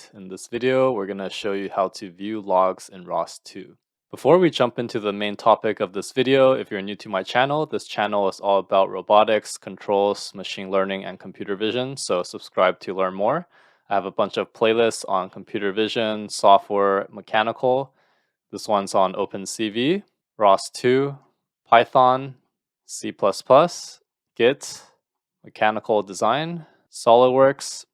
Alright, in this video, we're going to show you how to view logs in ROS2. Before we jump into the main topic of this video, if you're new to my channel, this channel is all about robotics, controls, machine learning, and computer vision, so subscribe to learn more. I have a bunch of playlists on computer vision, software, mechanical. This one's on OpenCV, ROS2, Python, C++, Git, mechanical design, SolidWorks,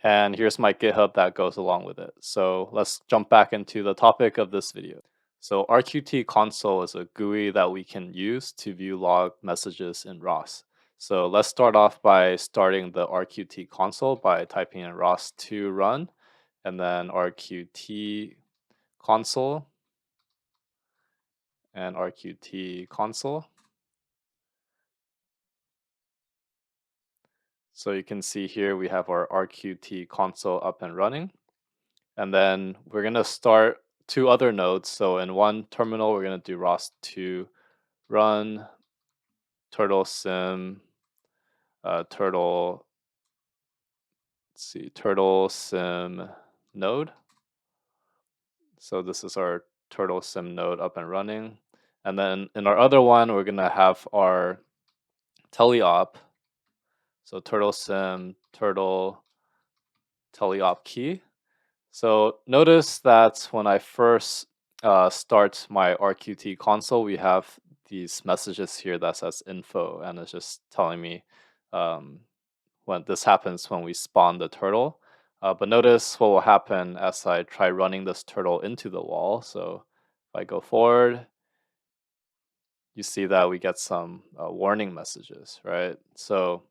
and here's my GitHub that goes along with it. So let's jump back into the topic of this video. So RQT console is a GUI that we can use to view log messages in ROS. So let's start off by starting the RQT console by typing in ROS2 run and then RQT console and RQT console. So you can see here we have our RQT console up and running. And then we're going to start two other nodes. So in one terminal, we're going to do ROS2 run turtle sim turtle sim node. So this is our turtle sim node up and running. And then in our other one, we're going to have our teleop. So turtle sim turtle teleop key. So notice that when I first start my RQT console, we have these messages here that says info, and it's just telling me when this happens when we spawn the turtle. But notice what will happen as I try running this turtle into the wall. So if I go forward, you see that we get some warning messages, right? So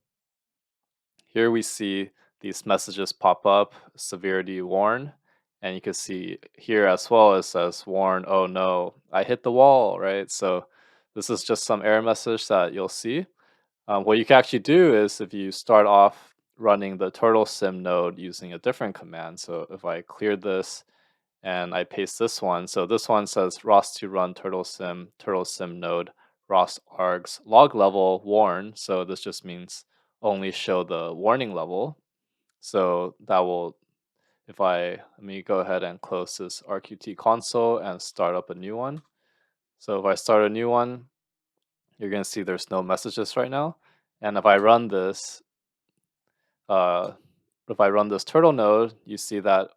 here we see these messages pop up, severity warn, and you can see here as well it says warn, oh no, I hit the wall, right? So this is just some error message that you'll see. What you can actually do is if you start off running the turtle sim node using a different command. So if I clear this and I paste this one, so this one says ROS2 run turtle sim node ROS args log level warn. So this just means only show the warning level. So that will, let me go ahead and close this RQT console and start up a new one. So if I start a new one, you're going to see there's no messages right now. And if I run this, turtle node, you see that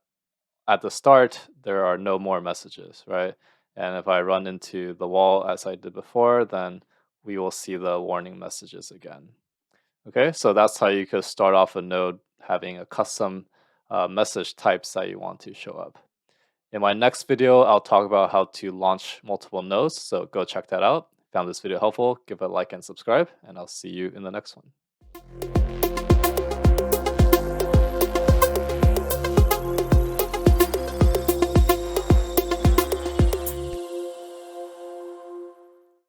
at the start, there are no more messages, right? And if I run into the wall as I did before, then we will see the warning messages again. Okay, so that's how you could start off a node having a custom message types that you want to show up. In my next video, I'll talk about how to launch multiple nodes, so go check that out. Found this video helpful, give it a like and subscribe, and I'll see you in the next one.